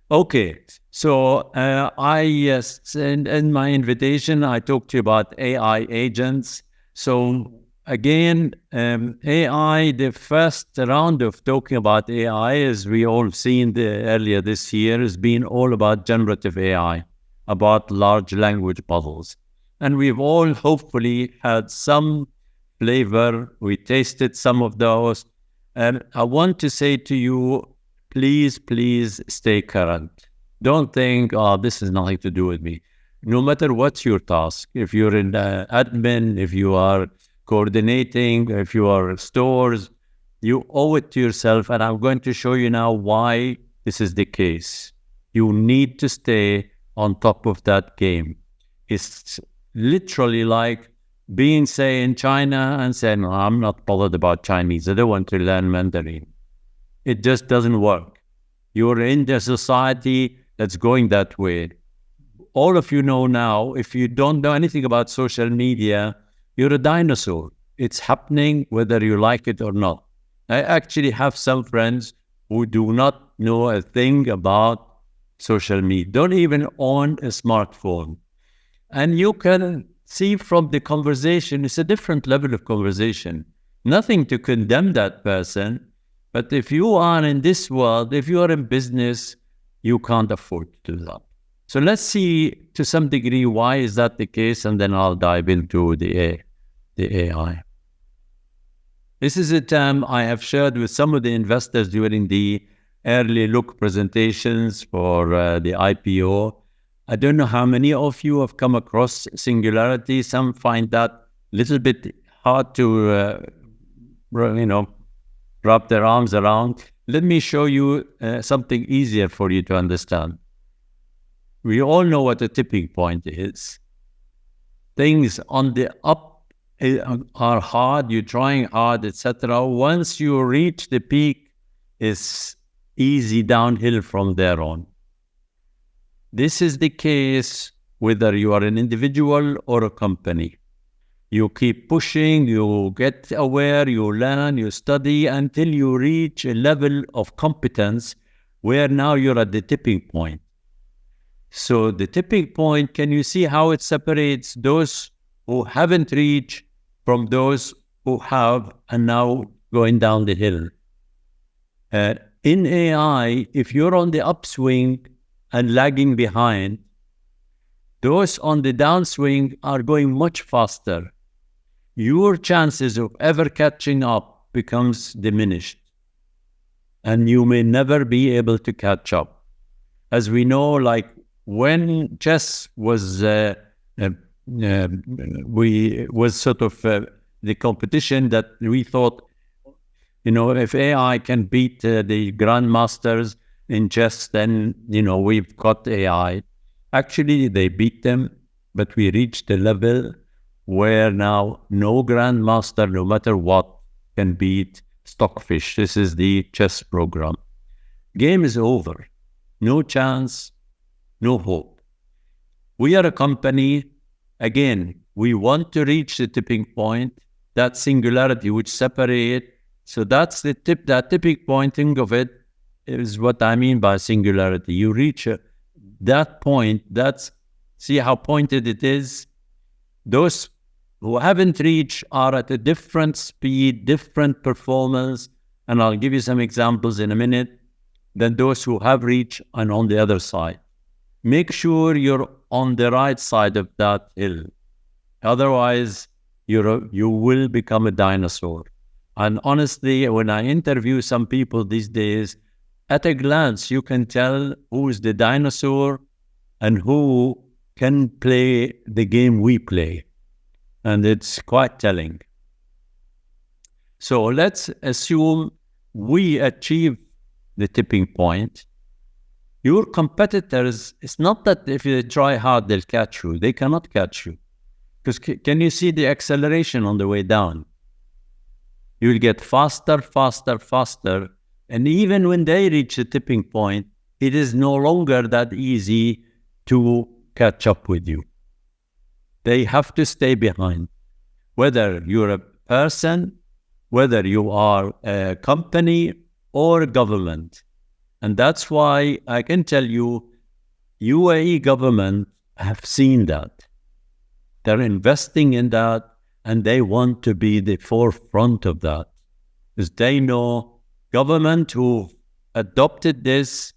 Okay, so in my invitation, I talked to you about AI agents. So again, AI, the first round of talking about AI, as we all seen earlier this year, has been all about generative AI, about large language models. And we've all hopefully had some flavor. We tasted some of those. And I want to say to you, please stay current. Don't think, oh, this has nothing to do with me. No matter what's your task, if you're in admin, if you are coordinating, if you are stores, you owe it to yourself. And I'm going to show you now why this is the case. You need to stay on top of that game. It's literally like being, say, in China and saying, no, I'm not bothered about Chinese. I don't want to learn Mandarin. It just doesn't work. You're in the society that's going that way. All of you know now, if you don't know anything about social media, you're a dinosaur. It's happening whether you like it or not. I actually have some friends who do not know a thing about social media, don't even own a smartphone. And you can see from the conversation, it's a different level of conversation. Nothing to condemn that person. But if you are in this world, if you are in business, you can't afford to do that. So let's see to some degree why is that the case, and then I'll dive into the AI. This is a term I have shared with some of the investors during the early look presentations for the IPO. I don't know how many of you have come across singularity. Some find that a little bit hard to, wrap their arms around. Let me show you something easier for you to understand. We all know what a tipping point is. Things on the up are hard, you're trying hard, etc. Once you reach the peak, it's easy downhill from there on. This is the case whether you are an individual or a company. You keep pushing, you get aware, you learn, you study until you reach a level of competence where now you're at the tipping point. So the tipping point, can you see how it separates those who haven't reached from those who have and now going down the hill? In AI, if you're on the upswing and lagging behind, those on the downswing are going much faster. Your chances of ever catching up becomes diminished, and you may never be able to catch up. As we know, like when chess was the competition that we thought, if AI can beat the grandmasters in chess, then, we've got AI. Actually, they beat them, but we reached a level where now no grandmaster, no matter what, can beat Stockfish. This is the chess program. Game is over. No chance, no hope. We are a company, again, we want to reach the tipping point, that singularity which separate. So that's the that tipping point, think of it, is what I mean by singularity. You reach that point, see how pointed it is? Those who haven't reached are at a different speed, different performance, and I'll give you some examples in a minute, than those who have reached and on the other side. Make sure you're on the right side of that hill. Otherwise, you will become a dinosaur. And honestly, when I interview some people these days, at a glance, you can tell who is the dinosaur and who can play the game we play. And it's quite telling. So let's assume we achieve the tipping point. Your competitors, it's not that if you try hard, they'll catch you. They cannot catch you. Because can you see the acceleration on the way down? You will get faster, faster, faster. And even when they reach the tipping point, it is no longer that easy to catch up with you. They have to stay behind. Whether you're a person, whether you are a company or a government, And that's why I can tell you, UAE government have seen that. They're investing in that, and they want to be the forefront of that. Because they know government who adopted this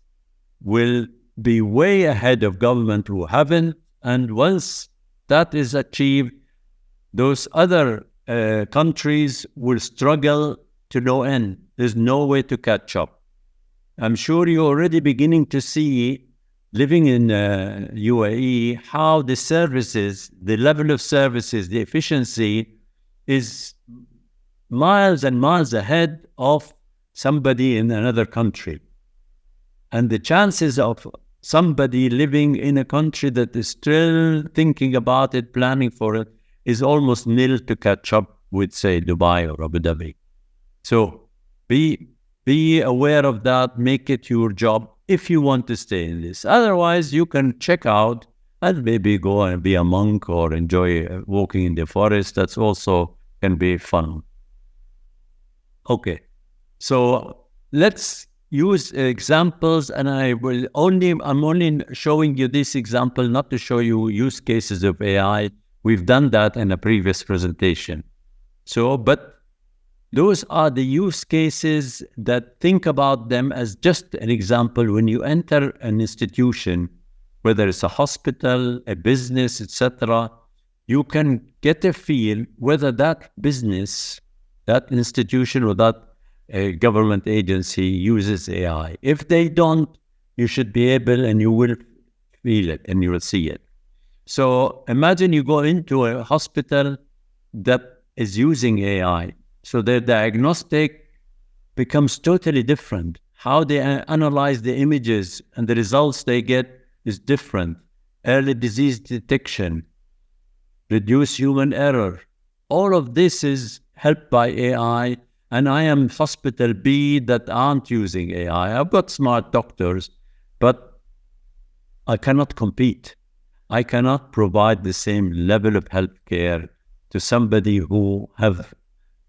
will be way ahead of government who haven't. And once that is achieved, those other countries will struggle to no end. There's no way to catch up. I'm sure you're already beginning to see, living in UAE, how the services, the level of services, the efficiency is miles and miles ahead of somebody in another country. And the chances of somebody living in a country that is still thinking about it, planning for it, is almost nil to catch up with, say, Dubai or Abu Dhabi. So be aware of that, make it your job if you want to stay in this. Otherwise, you can check out and maybe go and be a monk or enjoy walking in the forest. That's also can be fun. Okay, so let's use examples, and I'm only showing you this example not to show you use cases of AI. We've done that in a previous presentation. So, but those are the use cases that think about them as just an example. When you enter an institution, whether it's a hospital, a business, etc., you can get a feel whether that business, that institution, or that government agency uses AI. If they don't, you should be able, and you will feel it and you will see it. So imagine you go into a hospital that is using AI. So the diagnostic becomes totally different. How they analyze the images and the results they get is different. Early disease detection, reduce human error. All of this is helped by AI. And I am hospital B that aren't using AI. I've got smart doctors, but I cannot compete. I cannot provide the same level of healthcare to somebody who have,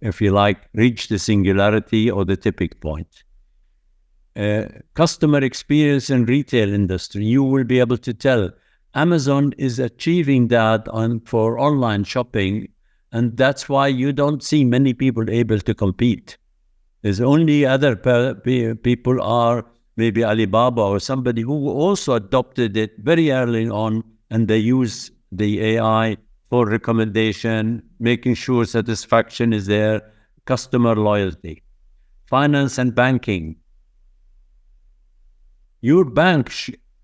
if you like, reached the singularity or the tipping point. Customer experience in retail industry, you will be able to tell. Amazon is achieving that for online shopping, and that's why you don't see many people able to compete. There's only other people are maybe Alibaba or somebody who also adopted it very early on, and they use the AI for recommendation, making sure satisfaction is there, customer loyalty. Finance and banking. Your bank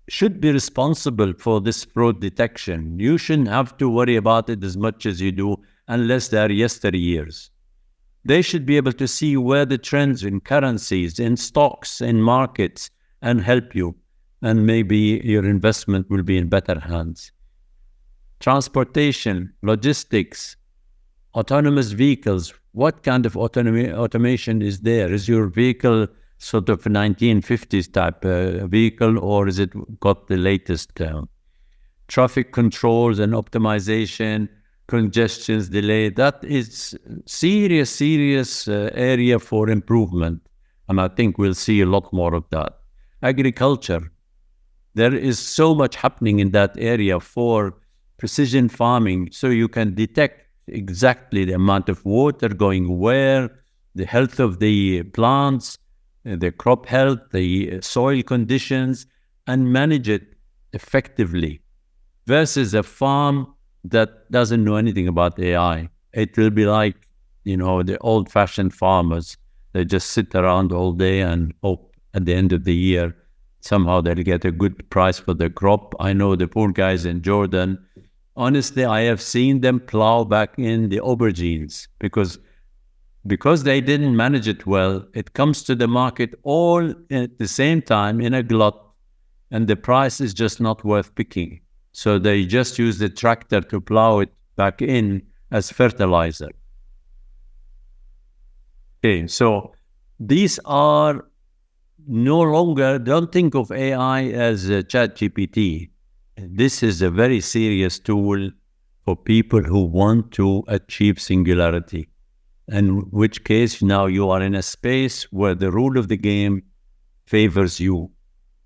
should be responsible for this fraud detection. You shouldn't have to worry about it as much as you do, unless they are yesteryears. They should be able to see where the trends in currencies, in stocks, in markets, and help you. And maybe your investment will be in better hands. Transportation, logistics, autonomous vehicles. What kind of automation is there? Is your vehicle sort of a 1950s type vehicle, or is it got the latest traffic controls and optimization, congestions, delay? That is serious area for improvement. And I think we'll see a lot more of that. Agriculture. There is so much happening in that area for precision farming. So you can detect exactly the amount of water going where, the health of the plants, the crop health, the soil conditions, and manage it effectively. Versus a farm that doesn't know anything about AI. It will be like, the old-fashioned farmers. They just sit around all day and hope at the end of the year somehow they'll get a good price for their crop. I know the poor guys in Jordan. Honestly, I have seen them plow back in the aubergines because they didn't manage it well. It comes to the market all at the same time in a glut, and the price is just not worth picking. So they just use the tractor to plow it back in as fertilizer. Okay, so these are no longer, don't think of AI as a ChatGPT. This is a very serious tool for people who want to achieve singularity. In which case now you are in a space where the rule of the game favors you.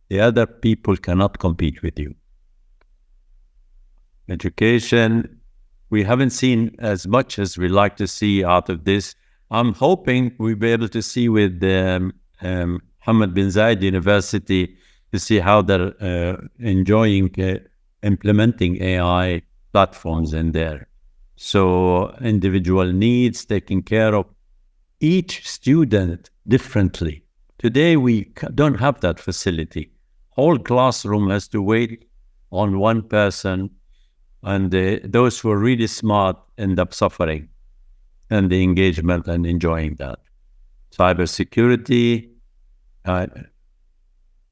The other people cannot compete with you. Education, we haven't seen as much as we like to see out of this. I'm hoping we'll be able to see with Hamad bin Zayed University to see how they're enjoying implementing AI platforms in there. So individual needs, taking care of each student differently. Today, we don't have that facility. Whole classroom has to wait on one person, and those who are really smart end up suffering and the engagement and enjoying that. Cybersecurity,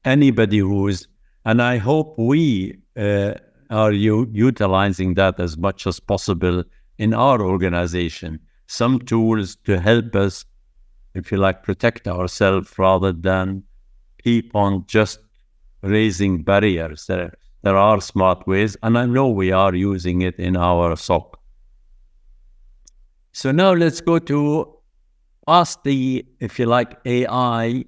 anybody who's, and I hope we are utilizing that as much as possible in our organization. Some tools to help us, if you like, protect ourselves rather than keep on just raising barriers. There are smart ways, and I know we are using it in our SOC. So now let's go to ask the, if you like, AI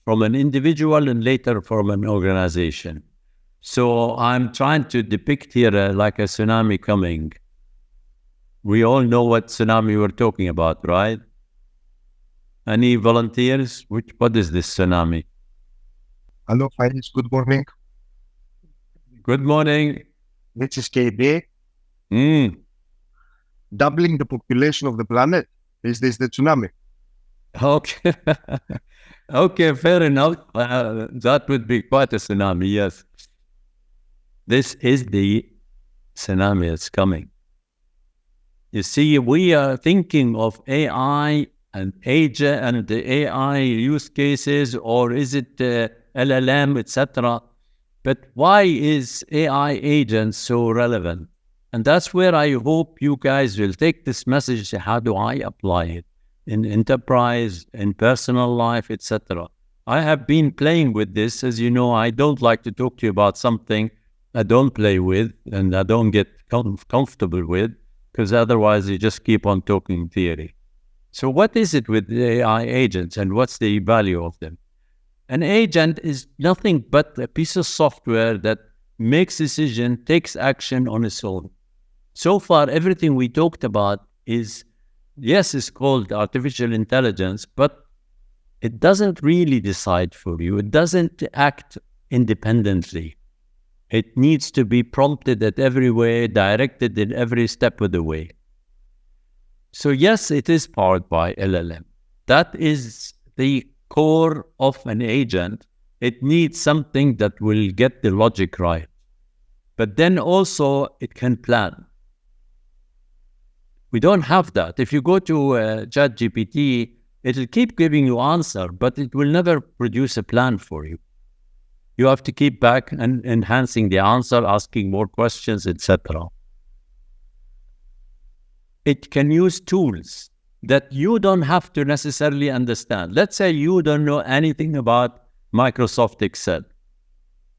from an individual and later from an organization. So I'm trying to depict here like a tsunami coming. We all know what tsunami we're talking about, right? Any volunteers? What is this tsunami? Hello, Fayez. Good morning. Good morning. This is KB. Doubling the population of the planet. Is this the tsunami? Okay. Okay, fair enough. That would be quite a tsunami, yes. This is the tsunami that's coming. You see, we are thinking of AI and agent and the AI use cases, or is it LLM, etc. But why is AI agents so relevant? And that's where I hope you guys will take this message. How do I apply it in enterprise, in personal life, etc.? I have been playing with this. As you know, I don't like to talk to you about something I don't play with and I don't get comfortable with, because otherwise you just keep on talking theory. So what is it with the AI agents and what's the value of them? An agent is nothing but a piece of software that makes decision, takes action on its own. So far, everything we talked about is, yes, it's called artificial intelligence, but it doesn't really decide for you. It doesn't act independently. It needs to be prompted at every way, directed in every step of the way. So yes, it is powered by LLM. That is the core of an agent. It needs something that will get the logic right. But then also it can plan. We don't have that. If you go to ChatGPT, it'll keep giving you answer, but it will never produce a plan for you. You have to keep back and enhancing the answer, asking more questions, etc. It can use tools that you don't have to necessarily understand. Let's say you don't know anything about Microsoft Excel,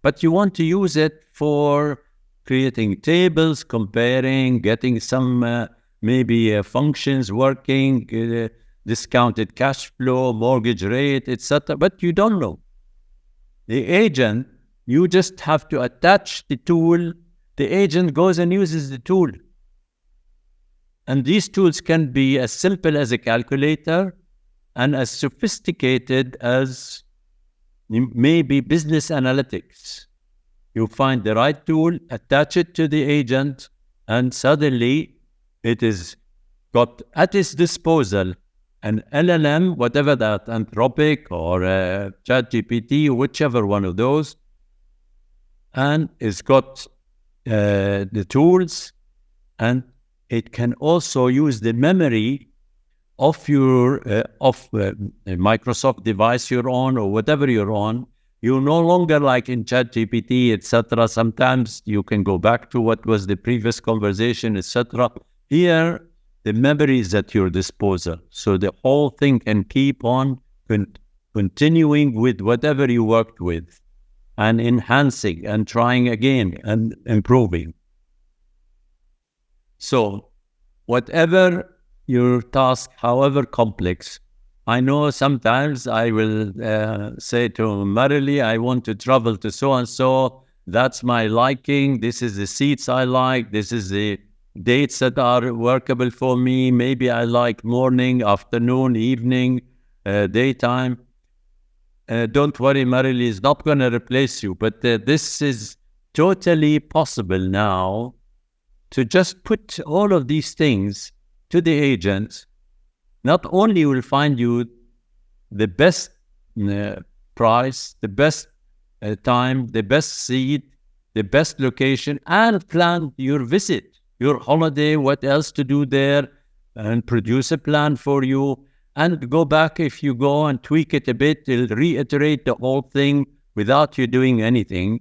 but you want to use it for creating tables, comparing, getting some maybe functions working, discounted cash flow, mortgage rate, etc. But you don't know. The agent, you just have to attach the tool. The agent goes and uses the tool. And these tools can be as simple as a calculator and as sophisticated as maybe business analytics. You find the right tool, attach it to the agent, and suddenly it is got at its disposal an LLM, whatever that, Anthropic or ChatGPT, whichever one of those, and it's got the tools, and it can also use the memory of your a Microsoft device you're on or whatever you're on. You're no longer like in ChatGPT, etc. Sometimes you can go back to what was the previous conversation, etc. Here, the memory is at your disposal. So the whole thing can keep on continuing with whatever you worked with and enhancing and trying again and improving. So whatever your task, however complex, I know sometimes I will say to Marily, I want to travel to so-and-so. That's my liking. This is the seats I like. This is the dates that are workable for me. Maybe I like morning, afternoon, evening, daytime. Don't worry, Marily is not going to replace you. But this is totally possible now to just put all of these things to the agent. Not only will find you the best price, the best time, the best seat, the best location, and plan your visit, your holiday, what else to do there, and produce a plan for you. And go back, if you go and tweak it a bit, it'll reiterate the whole thing without you doing anything.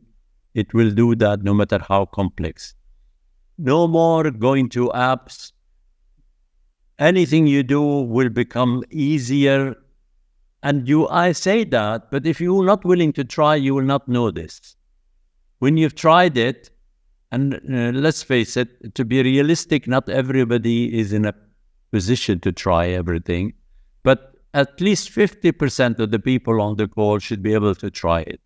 It will do that no matter how complex. No more going to apps. Anything you do will become easier. And I say that, but if you're not willing to try, you will not know this. When you've tried it, and let's face it, to be realistic, not everybody is in a position to try everything, but at least 50% of the people on the call should be able to try it.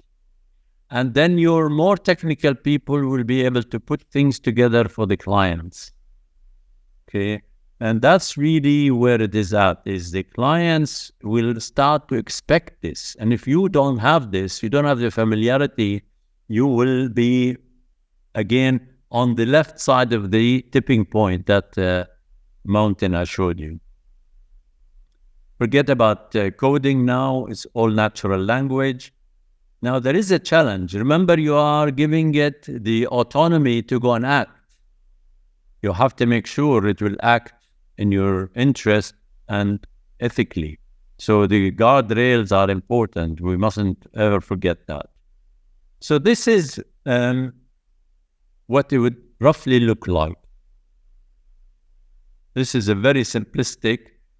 And then your more technical people will be able to put things together for the clients. Okay. And that's really where it is at, is the clients will start to expect this. And if you don't have this, you don't have the familiarity, you will be, again, on the left side of the tipping point, that mountain I showed you. Forget about coding now, it's all natural language. Now, there is a challenge. Remember, you are giving it the autonomy to go and act. You have to make sure it will act in your interest and ethically. So the guardrails are important. We mustn't ever forget that. So this is what it would roughly look like. This is a very simplistic.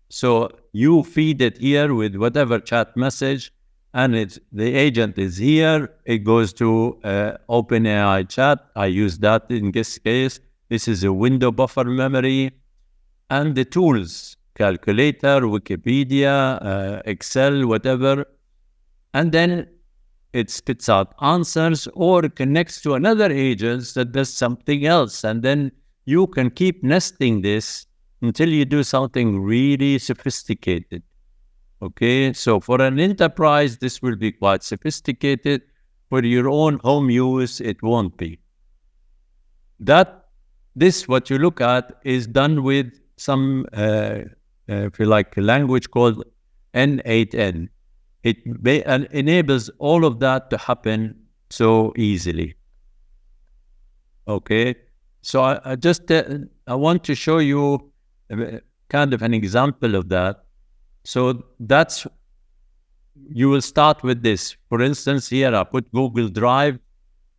So you feed it here with whatever chat message, and the agent is here. It goes to OpenAI chat. I use that in this case. This is a window buffer memory. And the tools, calculator, Wikipedia, Excel, whatever. And then it spits out answers or connects to another agent that does something else. And then you can keep nesting this until you do something really sophisticated. Okay, so for an enterprise, this will be quite sophisticated. For your own home use, it won't be. What you look at is done with some, if you like, a language called N8N. It enables all of that to happen so easily. Okay, so I want to show you kind of an example of that. So you will start with this. For instance, here I put Google Drive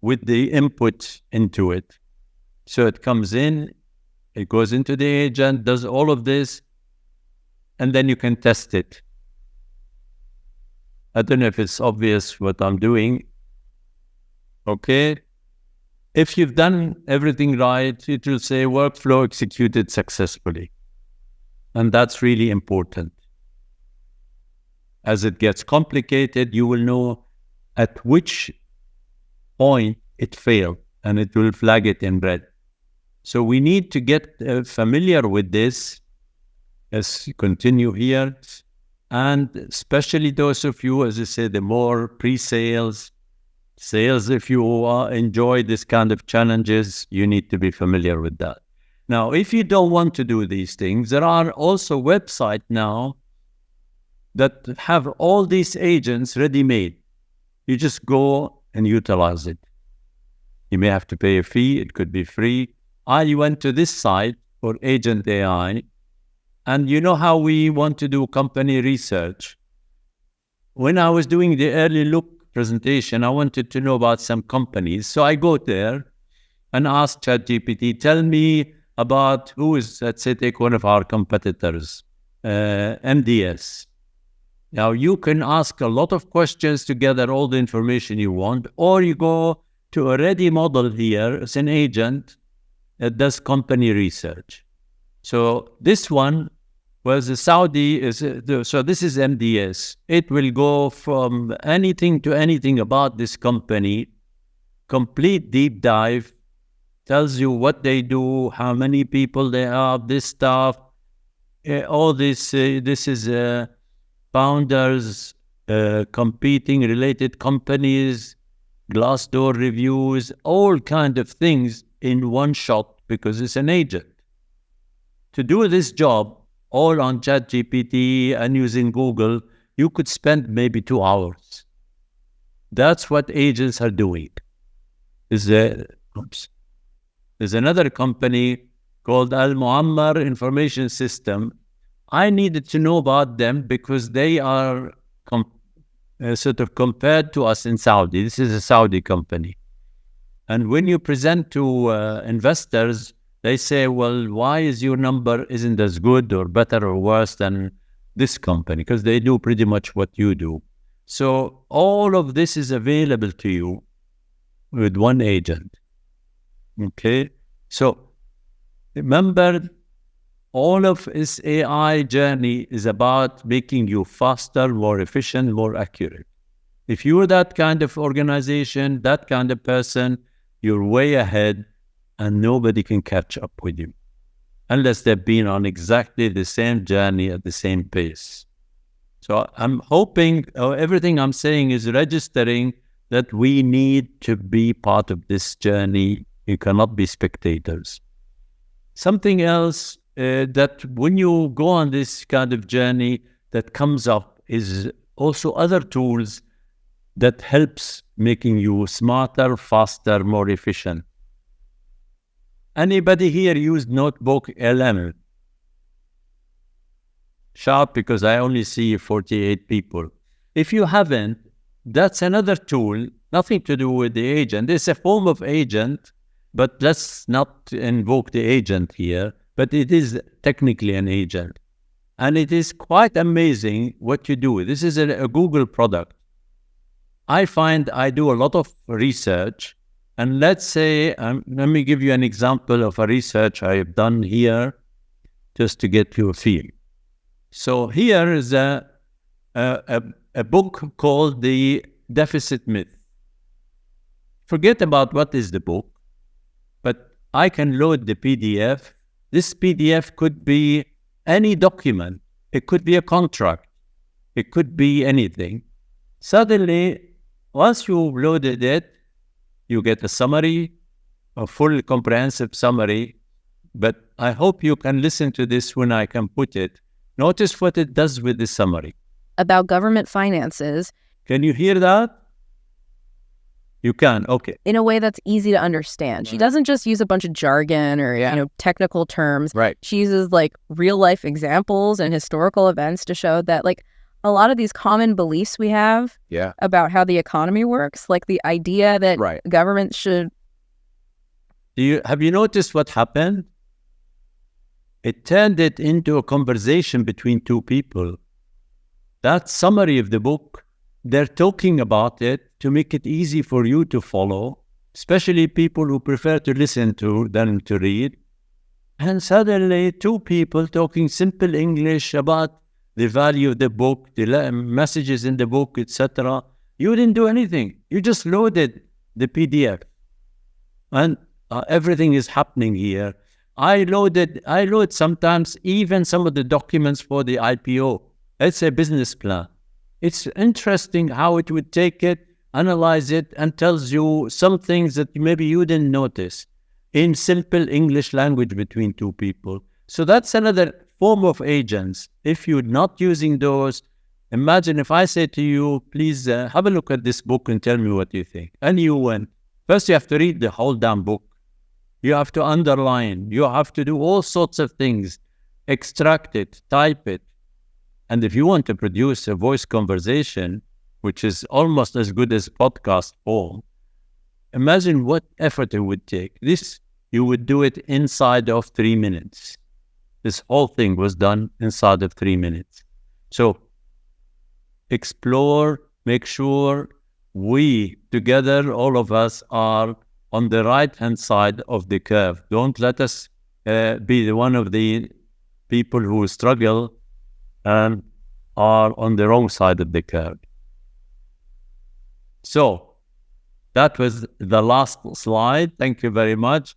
with the input into it. So it comes in, it goes into the agent, does all of this, and then you can test it. I don't know if it's obvious what I'm doing. Okay. If you've done everything right, it will say workflow executed successfully. And that's really important. As it gets complicated, you will know at which point it failed, and it will flag it in red. So we need to get familiar with this as you continue here. And especially those of you, as I said, the more pre-sales, sales, if you enjoy this kind of challenges, you need to be familiar with that. Now, if you don't want to do these things, there are also websites now that have all these agents ready-made. You just go and utilize it. You may have to pay a fee. It could be free. I went to this site for Agent AI, and you know how we want to do company research. When I was doing the early look presentation, I wanted to know about some companies. So I go there and ask ChatGPT, tell me about who is, let's say, take one of our competitors, MDS. Now, you can ask a lot of questions to gather all the information you want, or you go to a ready model here as an agent that does company research. So this one Well, the Saudi is, so this is MDS. It will go from anything to anything about this company, complete deep dive, tells you what they do, how many people they have, this stuff, all this, this is founders, competing related companies, Glassdoor reviews, all kind of things in one shot because it's an agent. To do this job, all on ChatGPT and using Google, you could spend maybe 2 hours. That's what agents are doing. There's another company called Al Muammar Information System. I needed to know about them because they are sort of compared to us in Saudi. This is a Saudi company. And when you present to investors, they say, well, why is your number isn't as good or better or worse than this company? Because they do pretty much what you do. So all of this is available to you with one agent. Okay? So remember, all of this AI journey is about making you faster, more efficient, more accurate. If you're that kind of organization, that kind of person, you're way ahead and nobody can catch up with you unless they've been on exactly the same journey at the same pace. So I'm hoping everything I'm saying is registering that we need to be part of this journey. You cannot be spectators. Something else that when you go on this kind of journey that comes up is also other tools that helps making you smarter, faster, more efficient. Anybody here used Notebook LM? Sharp, because I only see 48 people. If you haven't, that's another tool, nothing to do with the agent. It's a form of agent, but let's not invoke the agent here. But it is technically an agent. And it is quite amazing what you do. This is a Google product. I find I do a lot of research. And let's say, let me give you an example of a research I have done here, just to get you a feel. So here is a book called The Deficit Myth. Forget about what is the book, but I can load the PDF. This PDF could be any document. It could be a contract. It could be anything. Suddenly, once you've loaded it, you get a summary, a full comprehensive summary, but I hope you can listen to this when I can put it. Notice what it does with the summary. About government finances. Can you hear that? You can, okay. In a way that's easy to understand. She doesn't just use a bunch of jargon or technical terms. Right. She uses like real life examples and historical events to show that like a lot of these common beliefs we have about how the economy works, like the idea that government should... Have you noticed what happened? It turned it into a conversation between two people. That summary of the book, they're talking about it to make it easy for you to follow, especially people who prefer to listen to than to read. And suddenly, two people talking simple English about the value of the book, the messages in the book, etc. You didn't do anything. You just loaded the PDF. And everything is happening here. I load sometimes even some of the documents for the IPO. It's a business plan. It's interesting how it would take it, analyze it, and tells you some things that maybe you didn't notice in simple English language between two people. So that's another form of agents. If you're not using those, imagine if I say to you, please have a look at this book and tell me what you think. And you went. First, you have to read the whole damn book. You have to underline. You have to do all sorts of things. Extract it, type it. And if you want to produce a voice conversation, which is almost as good as podcast form, imagine what effort it would take. This, you would do it inside of 3 minutes. This whole thing was done inside of 3 minutes. So explore, make sure we together, all of us, are on the right-hand side of the curve. Don't let us be one of the people who struggle and are on the wrong side of the curve. So that was the last slide. Thank you very much.